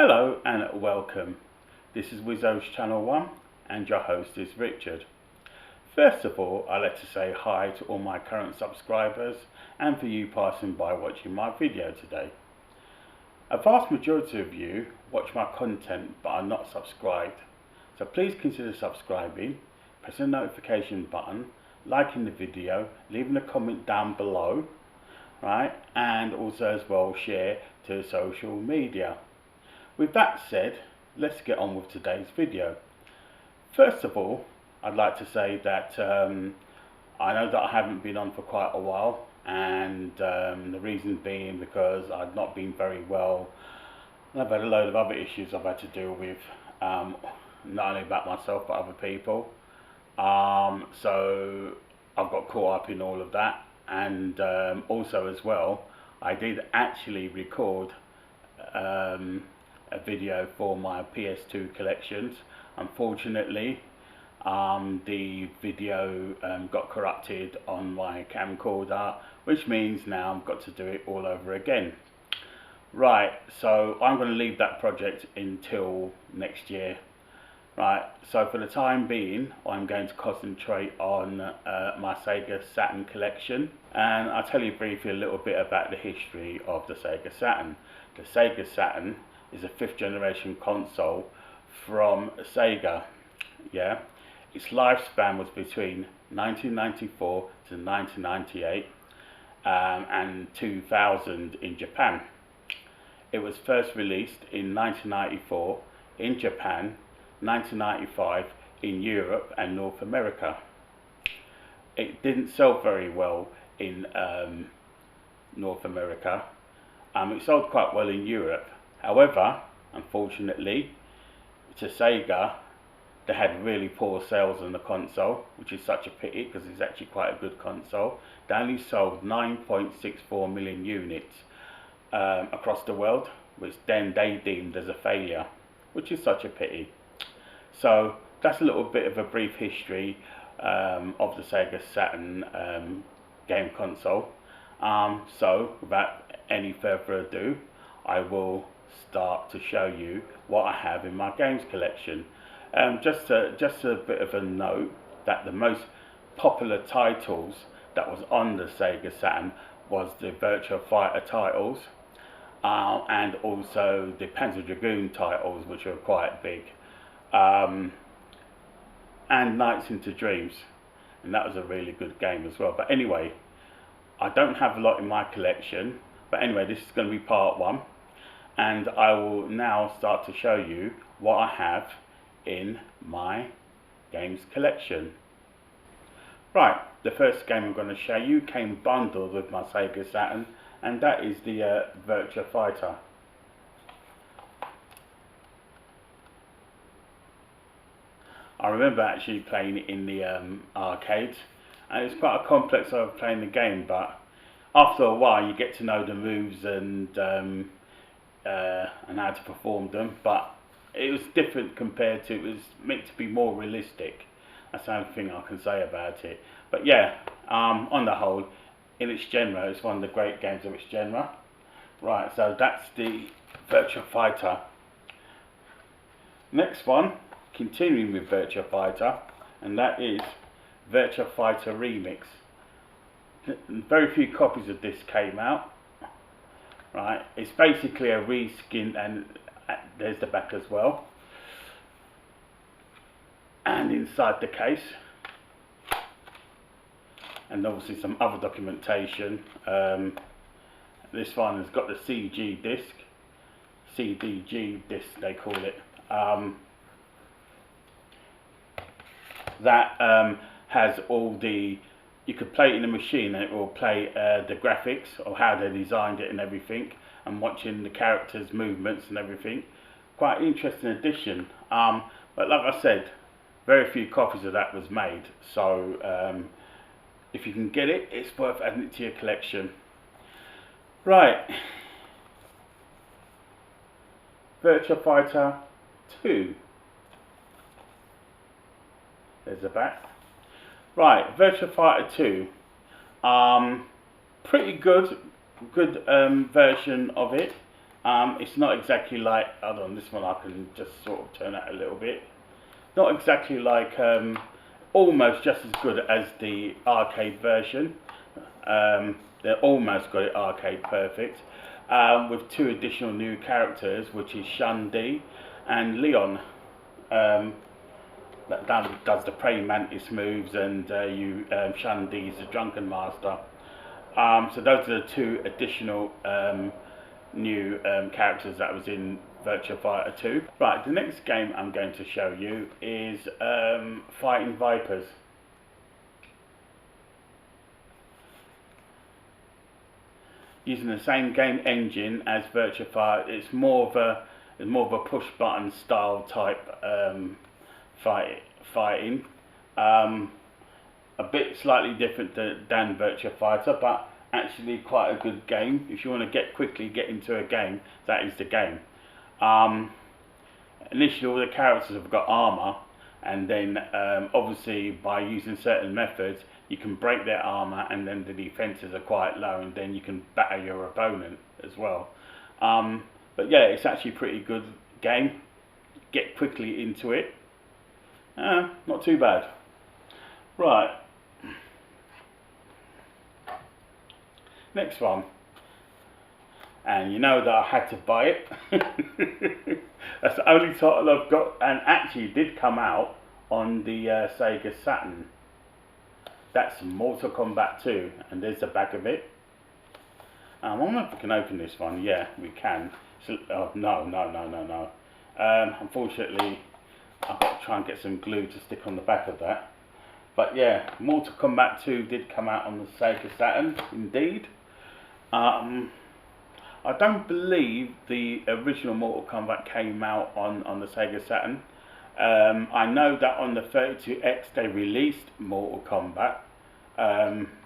Hello and welcome. This is Wizzo's Channel 1 and your host is Richard. First of all, I'd like to say hi to all my current subscribers and for you passing by watching my video today. A vast majority of you watch my content but are not subscribed, so please consider subscribing, pressing the notification button, liking the video, leaving a comment down below, right, and also as well share to social media. With that said, let's get on with today's video. First of all, I'd like to say that I know that I haven't been on for quite a while, and the reason being because I've not been very well, and I've had a load of other issues I've had to deal with, not only about myself but other people. So I've got caught up in all of that, and also as well, I did actually record a video for my PS2 collections. Unfortunately, the video got corrupted on my camcorder, which means now I've got to do it all over again. Right, so I'm going to leave that project until next year. Right, so for the time being, I'm going to concentrate on my Sega Saturn collection, and I'll tell you briefly a little bit about the history of the Sega Saturn. The Sega Saturn is a 5th generation console from Sega. Yeah, its lifespan was between 1994 to 1998 and 2000 in Japan. It was first released in 1994 in Japan, 1995 in Europe and North America. It didn't sell very well in North America. It sold quite well in Europe. However, unfortunately, to Sega, they had really poor sales on the console, which is such a pity because it's actually quite a good console. They only sold 9.64 million units across the world, which then they deemed as a failure, which is such a pity. So that's a little bit of a brief history of the Sega Saturn game console. So without any further ado, I will start to show you what I have in my games collection. Just a bit of a note that the most popular titles that was on the Sega Saturn was the Virtua Fighter titles, and also the Panzer Dragoon titles, which were quite big, and Nights into Dreams, and that was a really good game as well. But anyway, I don't have a lot in my collection, but anyway, this is going to be part 1, and I will now start to show you what I have in my games collection. Right, the first game I'm going to show you came bundled with my Sega Saturn, and that is the Virtua Fighter. I remember actually playing it in the arcades, and it's quite a complex way of playing the game, but after a while you get to know the moves and how to perform them. But it was different compared to, it was meant to be more realistic. That's the only thing I can say about it. But yeah, on the whole, in its genre, it's one of the great games of its genre. Right, so that's the Virtua Fighter. Next one, continuing with Virtua Fighter, and that is Virtua Fighter Remix. Very few copies of this came out. Right, it's basically a reskin, and there's the back as well, and inside the case, and obviously some other documentation. This one has got the CG disc, CDG disc they call it. That has all the, you could play it in a machine and it will play the graphics of how they designed it and everything, and watching the characters' movements and everything. Quite interesting addition. But like I said, very few copies of that was made, so if you can get it, it's worth adding it to your collection. Right, Virtua Fighter 2. There's the back. Right, Virtua Fighter 2. Pretty good version of it. It's not exactly like, hold on, this one I can just sort of turn out a little bit. Not exactly like, almost just as good as the arcade version. They almost got it arcade perfect, with two additional new characters, which is Shun-Di and Leon. That does the praying mantis moves, and Shun-Di is the drunken master. So those are the two additional new characters that was in Virtua Fighter 2. Right, the next game I'm going to show you is Fighting Vipers. Using the same game engine as Virtua Fighter, it's more of a push button style type fighting. A bit slightly different than Virtua Fighter, but actually quite a good game. If you want to quickly get into a game, that is the game. Initially all the characters have got armor, and then obviously by using certain methods you can break their armor, and then the defenses are quite low, and then you can batter your opponent as well. But yeah, it's actually a pretty good game. Get quickly into it. Not too bad. Right. Next one. And you know that I had to buy it. That's the only title I've got, and actually did come out on the Sega Saturn. That's Mortal Kombat 2, and there's the back of it. I wonder if we can open this one. Yeah, we can. So, oh, no. Unfortunately, I've got to try and get some glue to stick on the back of that. But yeah, Mortal Kombat 2 did come out on the Sega Saturn, indeed. I don't believe the original Mortal Kombat came out on the Sega Saturn. I know that on the 32X they released Mortal Kombat,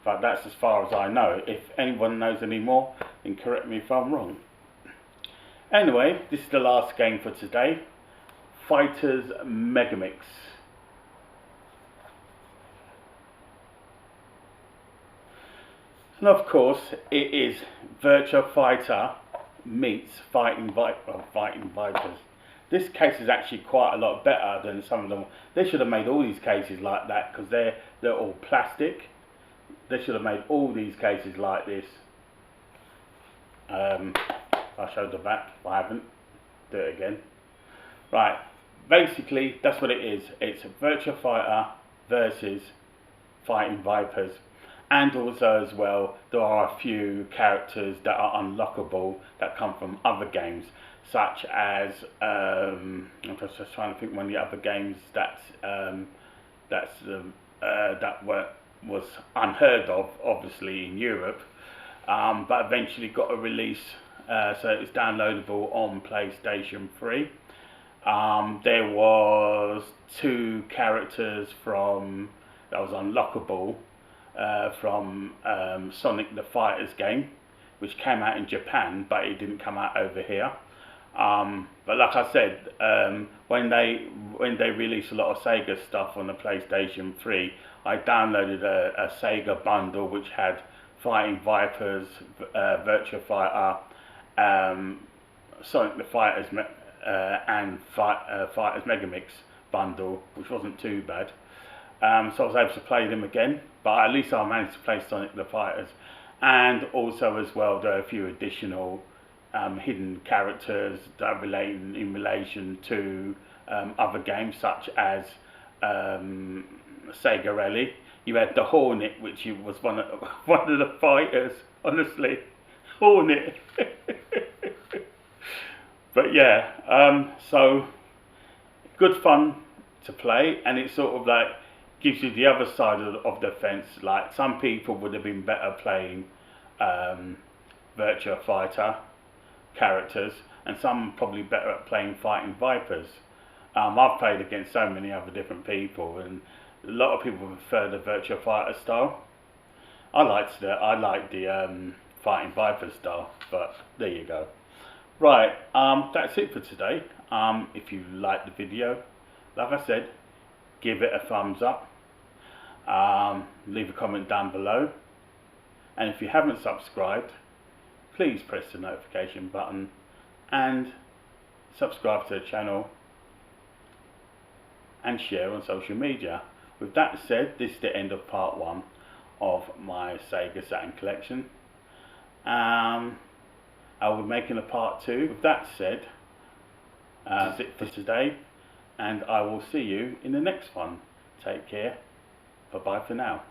but that's as far as I know. If anyone knows any more, then correct me if I'm wrong. Anyway, this is the last game for today. Fighters Megamix. And of course, it is Virtua Fighter meets Fighting Vipers. This case is actually quite a lot better than some of them. They should have made all these cases like that, because they're all plastic. They should have made all these cases like this. I'll show the back if I haven't. Do it again. Right, basically that's what it is. It's Virtua Fighter versus Fighting Vipers. And also as well, there are a few characters that are unlockable that come from other games, such as I'm just trying to think one of the other games that was unheard of, obviously in Europe, but eventually got a release, so it's downloadable on PlayStation 3. There was two characters that was unlockable. From Sonic the Fighters game, which came out in Japan, but it didn't come out over here. But like I said, when they released a lot of Sega stuff on the PlayStation 3, I downloaded a Sega bundle which had Fighting Vipers, Virtua Fighter, Sonic the Fighters, and Fighters Megamix bundle, which wasn't too bad. So I was able to play them again, but at least I managed to play Sonic the Fighters. And also as well, there are a few additional hidden characters that in relation to other games, such as Sega Rally. You had the Hornet, which was one of the fighters, honestly. Hornet. But yeah, so good fun to play, and it's sort of like gives you the other side of the fence. Like, some people would have been better playing Virtua Fighter characters, and some probably better at playing Fighting Vipers. I've played against so many other different people, and a lot of people prefer the Virtua Fighter style. I like the Fighting Vipers style, but there you go. Right, that's it for today. If you liked the video, like I said, give it a thumbs up. Leave a comment down below, and if you haven't subscribed, please press the notification button and subscribe to the channel and share on social media. With that said, this is the end of part 1 of my Sega Saturn collection. I will be making a part 2. With that said, that's it for today, and I will see you in the next one. Take care. Bye bye for now.